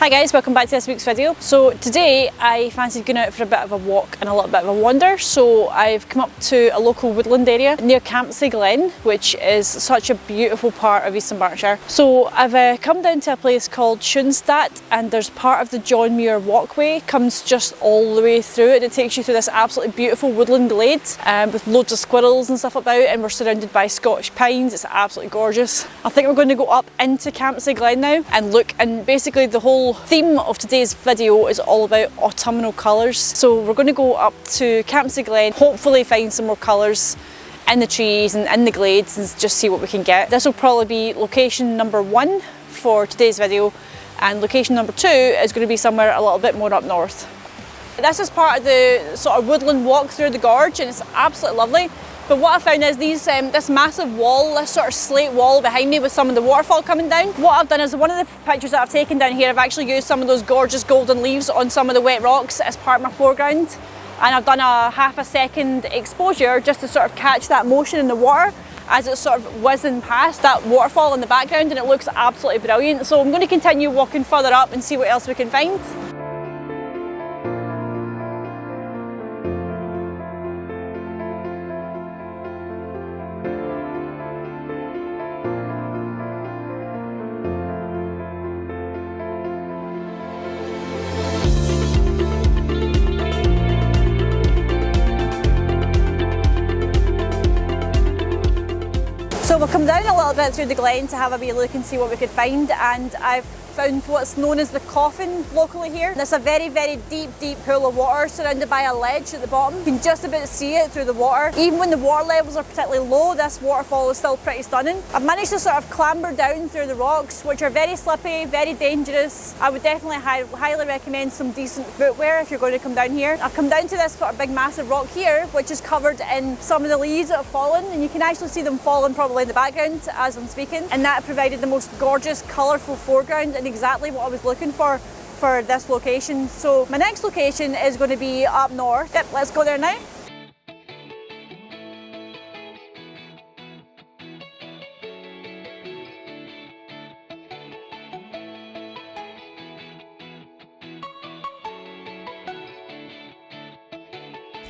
Hi guys, welcome back to this week's video. So today I fancied going out for a bit of a walk and a little bit of a wander, so I've come up to a local woodland area near Campsie Glen, which is such a beautiful part of Eastern Berkshire. So I've come down to a place called Schoenstatt, and there's part of the John Muir walkway comes just all the way through it. It takes you through this absolutely beautiful woodland glade with loads of squirrels and stuff about, and we're surrounded by Scottish pines. It's absolutely gorgeous. I think we're going to go up into Campsie Glen now and look, and basically the whole theme of today's video is all about autumnal colours. So we're going to go up to Campsie Glen, hopefully find some more colours in the trees and in the glades and just see what we can get. This will probably be location number 1 for today's video, and location number 2 is going to be somewhere a little bit more up north. This is part of the sort of woodland walk through the gorge, and it's absolutely lovely. But what I found is this massive wall, this sort of slate wall behind me with some of the waterfall coming down. What I've done is, one of the pictures that I've taken down here, I've actually used some of those gorgeous golden leaves on some of the wet rocks as part of my foreground. And I've done a half a second exposure just to sort of catch that motion in the water as it's sort of whizzing past that waterfall in the background, and it looks absolutely brilliant. So I'm going to continue walking further up and see what else we can find. So we'll come down a little bit through the glen to have a wee look and see what we could find, and I've found what's known as the coffin locally here. There's a very, very deep pool of water surrounded by a ledge at the bottom. You can just about see it through the water. Even when the water levels are particularly low, this waterfall is still pretty stunning. I've managed to sort of clamber down through the rocks, which are very slippy, very dangerous. I would definitely highly recommend some decent footwear if you're going to come down here. I've come down to this sort of big massive rock here, which is covered in some of the leaves that have fallen, and you can actually see them falling probably in the background as I'm speaking, and that provided the most gorgeous, colourful foreground and exactly what I was looking for this location. So my next location is going to be up north. Yep, let's go there now.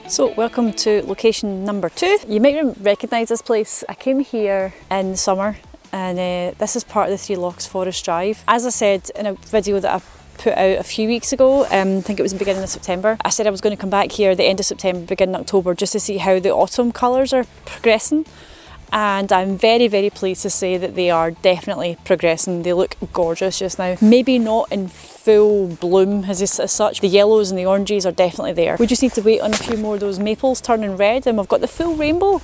So welcome to location number 2. You might recognise this place. I came here in the summer, and this is part of the Three Lochs Forest Drive. As I said in a video that I put out a few weeks ago, I think it was the beginning of September, I said I was going to come back here at the end of September, beginning of October, just to see how the autumn colours are progressing. And I'm very, very pleased to say that they are definitely progressing. They look gorgeous just now. Maybe not in full bloom as such. The yellows and the oranges are definitely there. We just need to wait on a few more of those maples turning red, and we've got the full rainbow.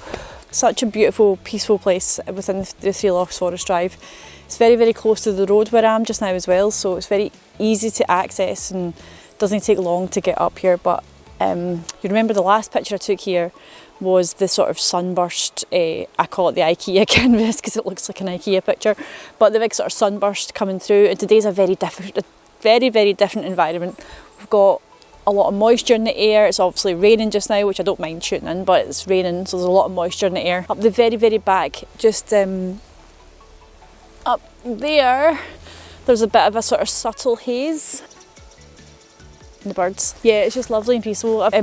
Such a beautiful, peaceful place within the Three Lochs Forest Drive. It's very, very close to the road where I am just now as well, so it's very easy to access and doesn't take long to get up here. But you remember the last picture I took here was the sort of sunburst, I call it the IKEA canvas because it looks like an IKEA picture, but the big sort of sunburst coming through, and today's a very, very different environment. We've got a lot of moisture in the air. It's obviously raining just now, which I don't mind shooting in, but it's raining, so there's a lot of moisture in the air. Up the very, very back, just up there, there's a bit of a sort of subtle haze in the birds. Yeah, it's just lovely and peaceful. I've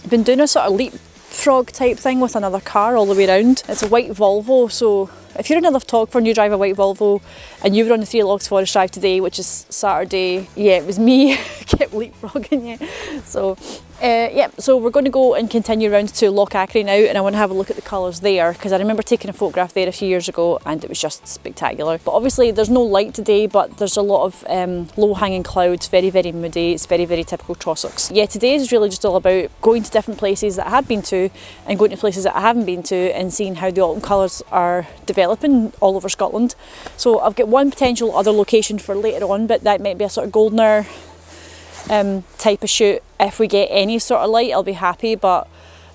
been doing a sort of leapfrog type thing with another car all the way around. It's a white Volvo, so if you're in another photographer and you drive a white Volvo and you were on the Three Lochs Forest Drive today, which is Saturday, yeah, it was me, kept leapfrogging you. So yeah, so we're going to go and continue around to Loch Achray now, and I want to have a look at the colours there, because I remember taking a photograph there a few years ago and it was just spectacular. But obviously there's no light today, but there's a lot of low-hanging clouds, very, very moody. It's very, very typical Trossachs. Yeah, today is really just all about going to different places that I have been to and going to places that I haven't been to and seeing how the autumn colours are developing all over Scotland. So I've got one potential other location for later on, but that might be a sort of golden hour type of shoot. If we get any sort of light, I'll be happy, but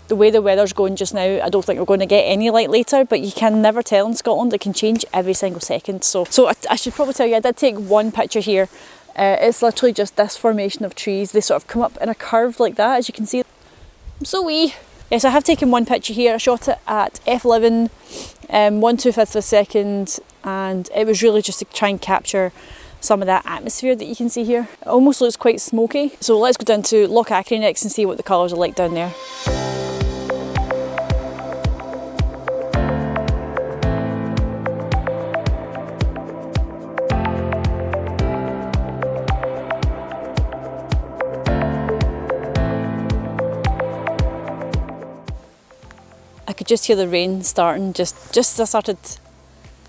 the way the weather's going just now, I don't think we're going to get any light later, but you can never tell in Scotland. It can change every single second. So I should probably tell you, I did take one picture here. It's literally just this formation of trees. They sort of come up in a curve like that, as you can see. I'm so wee. Yes, I have taken one picture here. I shot it at f11, 1/2 of a second, and it was really just to try and capture some of that atmosphere that you can see here. It almost looks quite smoky. So let's go down to Loch Achray next and see what the colours are like down there. I could just hear the rain starting just as I started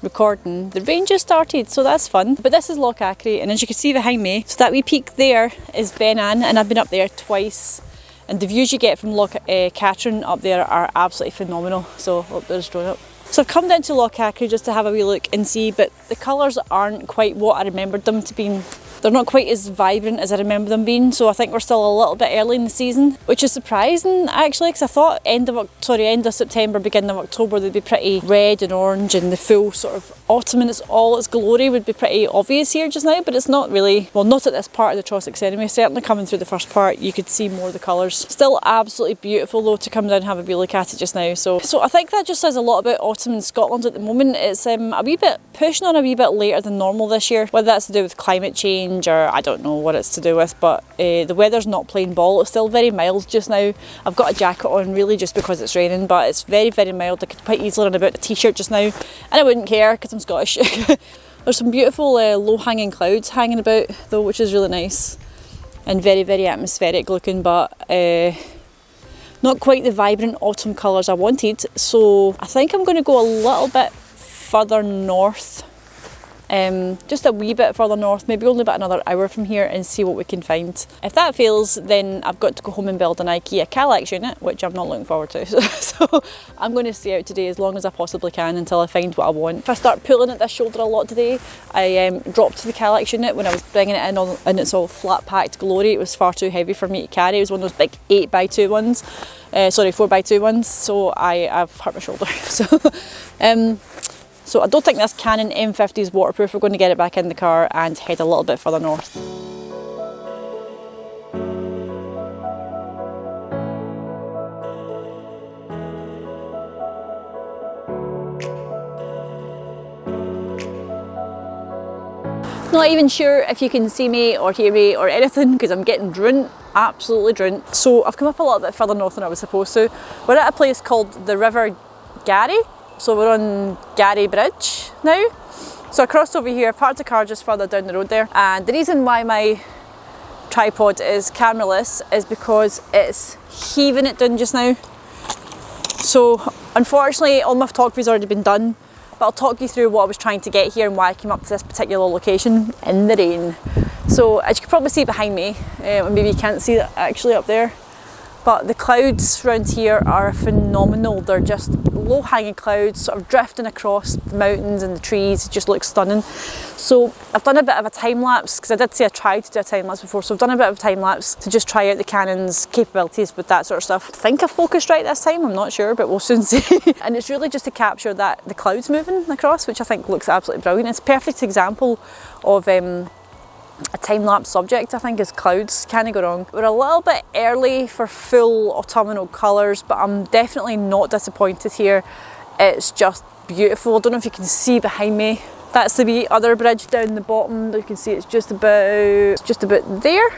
recording. The rain just started, so that's fun. But this is Loch Achray, and as you can see behind me, so that wee peak there is Ben Ann, and I've been up there twice. And the views you get from Loch Achray up there are absolutely phenomenal. So look, there's drone up. So I've come down to Loch Achray just to have a wee look and see, but the colours aren't quite what I remembered them to be. They're not quite as vibrant as I remember them being, so I think we're still a little bit early in the season, which is surprising actually, because I thought end of September, beginning of October they'd be pretty red and orange, and the full sort of autumn in all its glory would be pretty obvious here just now, but it's not really. Well, not at this part of the Trossachs anyway. Certainly coming through the first part you could see more of the colours. Still absolutely beautiful though to come down and have a wee look at it just now. So I think that just says a lot about autumn in Scotland at the moment. It's a wee bit pushing on a wee bit later than normal this year, whether that's to do with climate change or I don't know what it's to do with, but the weather's not playing ball. It's still very mild just now. I've got a jacket on really just because it's raining, but it's very, very mild. I could quite easily run about in a t-shirt just now and I wouldn't care because I'm Scottish. There's some beautiful low-hanging clouds hanging about though, which is really nice and very, very atmospheric looking, but not quite the vibrant autumn colours I wanted. So I think I'm going to go a little bit further north. Just a wee bit further north, maybe only about another hour from here, and see what we can find. If that fails, then I've got to go home and build an IKEA Kallax unit, which I'm not looking forward to. So I'm going to stay out today as long as I possibly can until I find what I want. If I start pulling at this shoulder a lot today, I dropped the Kallax unit when I was bringing it in its all flat packed glory. It was far too heavy for me to carry. It was one of those big 8x2 ones, 4x2 ones, so I've hurt my shoulder. So I don't think this Canon M50 is waterproof. We're going to get it back in the car and head a little bit further north. Not even sure if you can see me or hear me or anything because I'm getting drunk, absolutely drunk. So I've come up a little bit further north than I was supposed to. We're at a place called the River Garry. So we're on Garry Bridge now. So I crossed over here, parked the car just further down the road there. And the reason why my tripod is cameraless is because it's heaving it down just now. So unfortunately all my photography's already been done, but I'll talk you through what I was trying to get here and why I came up to this particular location in the rain. So as you can probably see behind me, and maybe you can't see it actually up there, but the clouds around here are phenomenal. They're just low-hanging clouds sort of drifting across the mountains and the trees. It just looks stunning. So I've done a bit of a time-lapse, because I did say I tried to do a time-lapse before, so I've done a bit of a time-lapse to just try out the Canon's capabilities with that sort of stuff. I think I focused right this time, I'm not sure, but we'll soon see. And it's really just to capture that the clouds moving across, which I think looks absolutely brilliant. It's a perfect example of a time-lapse subject, I think, is clouds. Can't go wrong. We're a little bit early for full autumnal colours, but I'm definitely not disappointed here. It's just beautiful. I don't know if you can see behind me. That's the wee other bridge down the bottom. You can see it's just about there.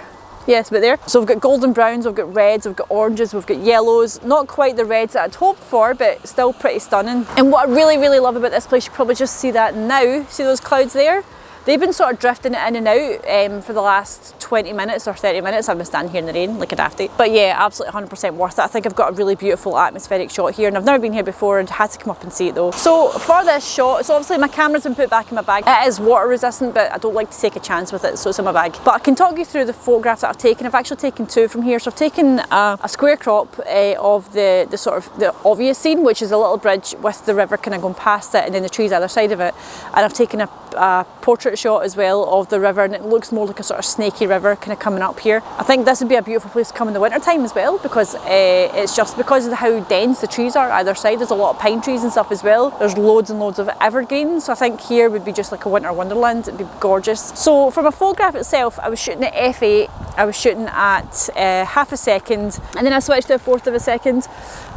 Yeah, it's about there. So we've got golden browns, we've got reds, we've got oranges, we've got yellows. Not quite the reds that I'd hoped for, but still pretty stunning. And what I really, really love about this place, you probably just see that now. See those clouds there? They've been sort of drifting in and out for the last 20 minutes or 30 minutes. I've been standing here in the rain like a dafty. But yeah, absolutely 100% worth it. I think I've got a really beautiful atmospheric shot here, and I've never been here before and had to come up and see it though. So for this shot, so obviously my camera's been put back in my bag. It is water resistant, but I don't like to take a chance with it, so it's in my bag. But I can talk you through the photographs that I've taken. I've actually taken two from here. So I've taken a square crop of the sort of the obvious scene, which is a little bridge with the river kind of going past it and then the trees either side of it. And I've taken a portrait shot as well of the river, and it looks more like a sort of snaky river kind of coming up here. I think this would be a beautiful place to come in the winter time as well, because it's just because of how dense the trees are either side. There's a lot of pine trees and stuff as well. There's loads and loads of evergreens, so I think here would be just like a winter wonderland. It'd be gorgeous. So from a photograph itself, I was shooting at f8. I was shooting at half a second, and then I switched to a fourth of a second.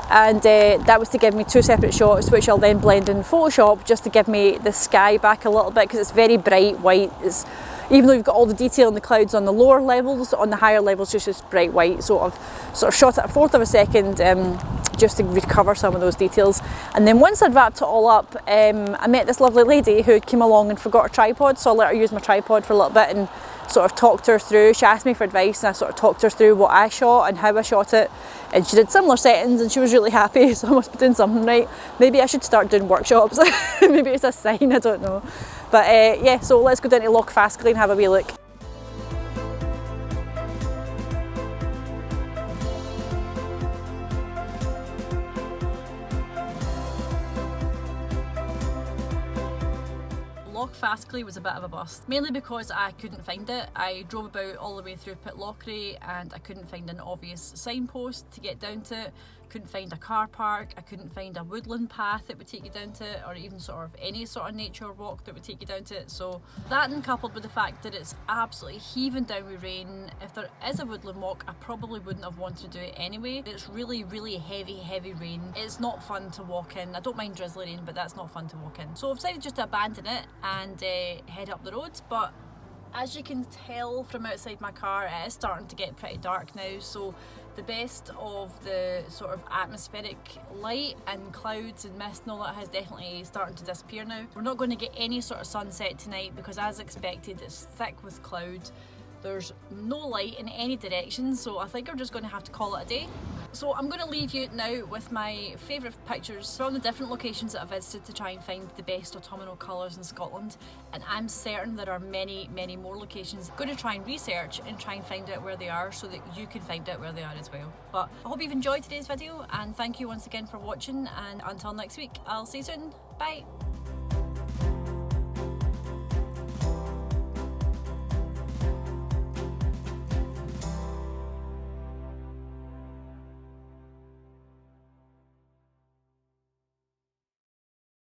And that was to give me two separate shots, which I'll then blend in Photoshop just to give me the sky back a little bit, because it's very bright white. even though you've got all the detail in the clouds on the lower levels, on the higher levels just bright white. So I've sort of shot it a fourth of a second just to recover some of those details. And then once I'd wrapped it all up, I met this lovely lady who came along and forgot her tripod, so I let her use my tripod for a little bit and sort of talked her through. She asked me for advice and I sort of talked her through what I shot and how I shot it, and she did similar settings and she was really happy, so I must be doing something right. Maybe I should start doing workshops. Maybe it's a sign, I don't know. But yeah, so let's go down to Loch Achray and have a wee look. Loch Achray was a bit of a bust, mainly because I couldn't find it. I drove about all the way through Loch Achray and I couldn't find an obvious signpost to get down to it. Couldn't find a car park, I couldn't find a woodland path that would take you down to it, or even sort of any sort of nature walk that would take you down to it. So that, and coupled with the fact that it's absolutely heaving down with rain, if there is a woodland walk I probably wouldn't have wanted to do it anyway. It's really heavy rain. It's not fun to walk in. I don't mind drizzly rain, but that's not fun to walk in. So I've decided just to abandon it and head up the road. But as you can tell from outside my car, it is starting to get pretty dark now, so the best of the sort of atmospheric light and clouds and mist and all that has definitely starting to disappear now. We're not going to get any sort of sunset tonight because, as expected, it's thick with cloud. There's no light in any direction, so I think I'm just going to have to call it a day. So I'm going to leave you now with my favourite pictures from the different locations that I visited to try and find the best autumnal colours in Scotland, and I'm certain there are many more locations. I'm going to try and research and try and find out where they are so that you can find out where they are as well. But I hope you've enjoyed today's video, and thank you once again for watching, and until next week, I'll see you soon. Bye!